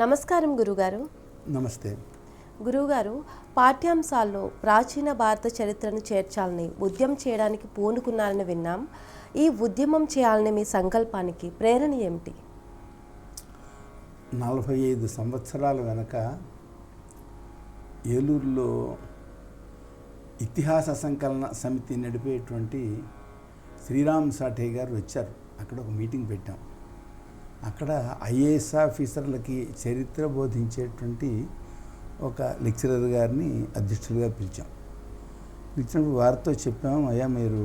నమస్కారం గురుగారు. నమస్తే గురువుగారు, పాఠ్యాంశాల్లో ప్రాచీన భారత చరిత్రను చేర్చాలని ఉద్యమం చేయడానికి పూనుకున్నారని విన్నాం. ఈ ఉద్యమం చేయాలని మీ సంకల్పానికి ప్రేరణ ఏమిటి? 45 సంవత్సరాల వెనక ఏలూరులో ఇతిహాస సంకలన సమితి నడిపేటువంటి శ్రీరామ్ సాఠే గారు వచ్చారు. అక్కడ ఒక మీటింగ్ పెట్టాం. అక్కడ ఐఏఎస్ ఆఫీసర్లకి చరిత్ర బోధించేటువంటి ఒక లెక్చరర్ గారిని అధ్యక్షులుగా పిలిచినప్పుడు వారితో చెప్పాము, అయ్యా మీరు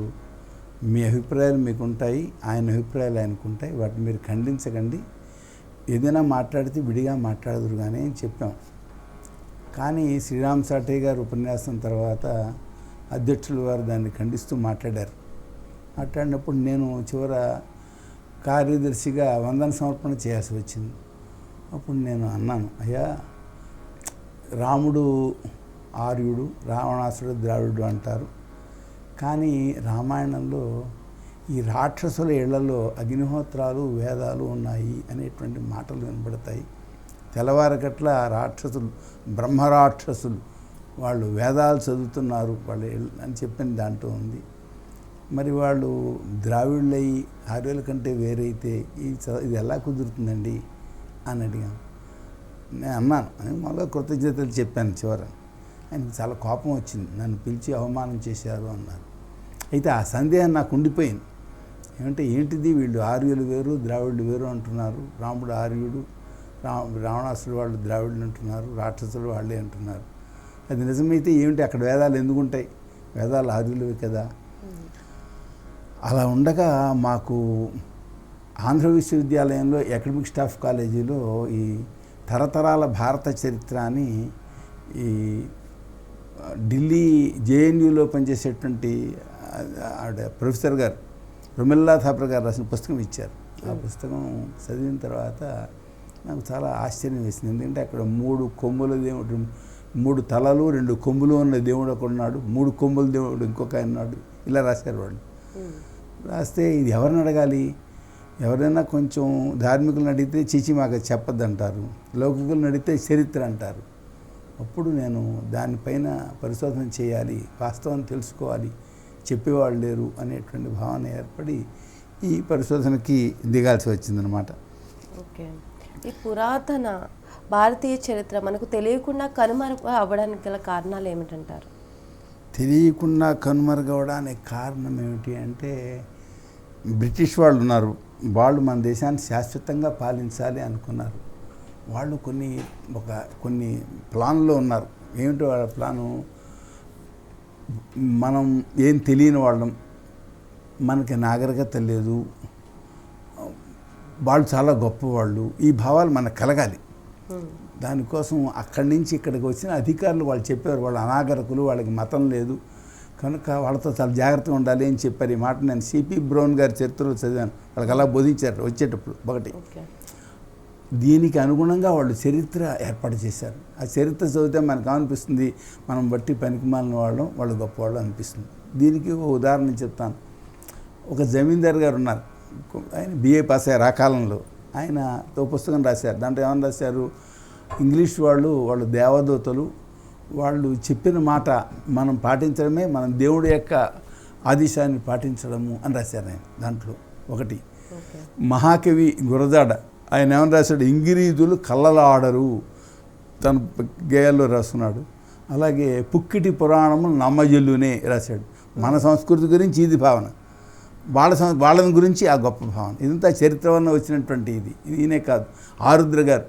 మీ అభిప్రాయాలు మీకు ఉంటాయి, ఆయన అభిప్రాయాలు ఆయనకు ఉంటాయి, వాటిని మీరు ఖండించకండి, ఏదైనా మాట్లాడితే విడిగా మాట్లాడదురు కానీ అని చెప్పాం. కానీ శ్రీరామ్ సాఠే గారు ఉపన్యాసం తర్వాత అధ్యక్షులు వారు దాన్ని ఖండిస్తూ మాట్లాడినప్పుడు నేను చివర కార్యదర్శిగా వందన సమర్పణ చేయాల్సి వచ్చింది. అప్పుడు నేను అన్నాను, అయ్యా రాముడు ఆర్యుడు, రావణాసుడు ద్రావిడు అంటారు, కానీ రామాయణంలో ఈ రాక్షసుల ఇళ్లలో అగ్నిహోత్రాలు వేదాలు ఉన్నాయి అనేటువంటి మాటలు వినబడతాయి. తెల్లవారగట్ల రాక్షసులు, బ్రహ్మరాక్షసులు వాళ్ళు వేదాలు చదువుతున్నారు వాళ్ళు అని చెప్పిన దాంట్లో ఉంది. మరి వాళ్ళు ద్రావిడులై ఆర్యుల కంటే వేరైతే ఇది ఎలా కుదురుతుందండి అని అడిగాను. నేను అన్నాను అని మళ్ళీ కృతజ్ఞతలు చెప్పాను. చివర ఆయనకు చాలా కోపం వచ్చింది, నన్ను పిలిచి అవమానం చేశారు అన్నారు. అయితే ఆ సందేహం నాకు ఉండిపోయింది. ఏంటిది వీళ్ళు ఆర్యులు వేరు ద్రావిడులు వేరు అంటున్నారు, రాముడు ఆర్యుడు, రావణాసుడు వాళ్ళు ద్రావిడులు అంటున్నారు, రాక్షసులు వాళ్ళే అంటున్నారు. అది నిజమైతే ఏమిటి అక్కడ వేదాలు ఎందుకుంటాయి? వేదాలు ఆర్యులవి కదా. అలా ఉండగా మాకు ఆంధ్ర విశ్వవిద్యాలయంలో అకాడమిక్ స్టాఫ్ కాలేజీలో ఈ తరతరాల భారత చరిత్ర అని ఈ ఢిల్లీ జేఎన్యూలో పనిచేసేటువంటి ఆవిడ ప్రొఫెసర్ గారు రుమిల్లా థాపర్ గారు రాసిన పుస్తకం ఇచ్చారు. ఆ పుస్తకం చదివిన తర్వాత నాకు చాలా ఆశ్చర్యం వేసింది. ఎందుకంటే అక్కడ 3 కొమ్ముల దేవుడు, 3 తలలు 2 కొమ్ములు ఉన్న దేవుడు ఒకడు ఉన్నాడు, 3 కొమ్ముల దేవుడు ఇంకొక ఆయన ఉన్నాడు, ఇలా రాశారు వాళ్ళు. రాస్తే ఇది ఎవరిని అడగాలి? ఎవరైనా కొంచెం ధార్మికులను అడిగితే చీచి మాకు చెప్పద్దు అంటారు, లౌకికులను అడిగితే చరిత్ర అంటారు. అప్పుడు నేను దానిపైన పరిశోధన చేయాలి, వాస్తవాన్ని తెలుసుకోవాలి, చెప్పేవాళ్ళు లేరు అనేటువంటి భావన ఏర్పడి ఈ పరిశోధనకి దిగాల్సి వచ్చిందనమాట. ఓకే, ఈ పురాతన భారతీయ చరిత్ర మనకు తెలియకుండా కనుమరుగు అవ్వడానికి గల కారణాలు ఏమిటంటారు? తెలియకుండా కనుమరుగవడానికి కారణం ఏమిటి అంటే, బ్రిటిష్ వాళ్ళు ఉన్నారు, వాళ్ళు మన దేశాన్ని శాశ్వతంగా పాలించాలి అనుకున్నారు. వాళ్ళు కొన్ని ప్లాన్లో ఉన్నారు. ఏమిటి వాళ్ళ ప్లాను? మనం ఏం తెలియని వాళ్ళం, మనకి నాగరికత లేదు, వాళ్ళు చాలా గొప్పవాళ్ళు, ఈ భావాలు మనకు కలగాలి. దానికోసం అక్కడి నుంచి ఇక్కడికి వచ్చిన అధికారులు వాళ్ళు చెప్పారు, వాళ్ళు అనాగరికులు, వాళ్ళకి మతం లేదు కనుక వాళ్ళతో చాలా జాగ్రత్తగా ఉండాలి అని చెప్పారు. ఈ మాట నేను సిపి బ్రౌన్ గారి చరిత్రలో చదివాను. వాళ్ళకి అలా బోధించారు వచ్చేటప్పుడు ఒకటి. దీనికి అనుగుణంగా వాళ్ళు చరిత్ర ఏర్పాటు చేశారు. ఆ చరిత్ర చదివితే మనకు అనిపిస్తుంది మనం బట్టి పనికిమాలిన వాళ్ళం, వాళ్ళు గొప్పవాళ్ళు అనిపిస్తుంది. దీనికి ఒక ఉదాహరణ చెప్తాను. ఒక జమీందార్ గారు ఉన్నారు, ఆయన బిఏ పాస్ అయ్యారు ఆ కాలంలో. ఆయన ఒక పుస్తకం రాశారు. దాంట్లో ఏమని రాశారు? ఇంగ్లీష్ వాళ్ళు దేవదూతలు, వాళ్ళు చెప్పిన మాట మనం పాటించడమే మనం దేవుడి యొక్క ఆదేశాన్ని పాటించడము అని రాశారు ఆయన. దాంట్లో ఒకటి. మహాకవి గురజాడ ఆయన ఏమని రాశాడు? ఇంగిరీదులు కళ్ళలాడరు తన గేయాల్లో రాస్తున్నాడు. అలాగే పుక్కిటి పురాణము నమ్మజల్లునే రాశాడు. మన సంస్కృతి గురించి ఇది భావన, వాళ్ళని గురించి ఆ గొప్ప భావన. ఇదంతా చరిత్ర వల్ల వచ్చినటువంటి ఈయనే కాదు, ఆరుద్ర గారు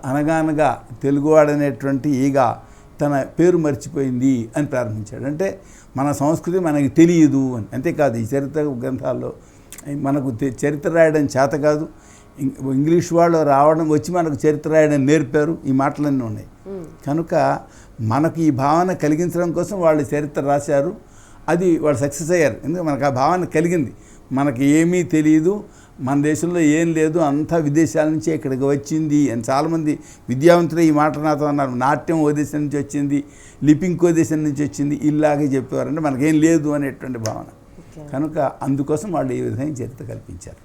అనగానగా తెలుగువాడనేటువంటి ఈగ తన పేరు మర్చిపోయింది అని ప్రారంభించాడు. అంటే మన సంస్కృతి మనకి తెలియదు అని. అంతేకాదు ఈ చరిత్ర గ్రంథాల్లో మనకు చరిత్ర రాయడం చేత కాదు, ఇంగ్లీష్ వాళ్ళు వచ్చి మనకు చరిత్ర రాయడం నేర్పారు, ఈ మాటలన్నీ ఉన్నాయి. కనుక మనకు ఈ భావన కలిగించడం కోసం వాళ్ళు చరిత్ర రాశారు. అది వాళ్ళు సక్సెస్ అయ్యారు. ఎందుకంటే మనకు ఆ భావన కలిగింది, మనకి ఏమీ తెలియదు, మన దేశంలో ఏం లేదు, అంతా విదేశాల నుంచే ఇక్కడికి వచ్చింది అని చాలామంది విద్యావంతులు ఈ మాట నాతో అన్నారు. నాట్యం ఓ దేశం నుంచి వచ్చింది, లిపింగ్ ఓ దేశం నుంచి వచ్చింది, ఇలాగే చెప్పేవారు. అంటే మనకేం లేదు అనేటువంటి భావన. కనుక అందుకోసం వాళ్ళు ఈ విధంగా చరిత్ర కల్పించారు.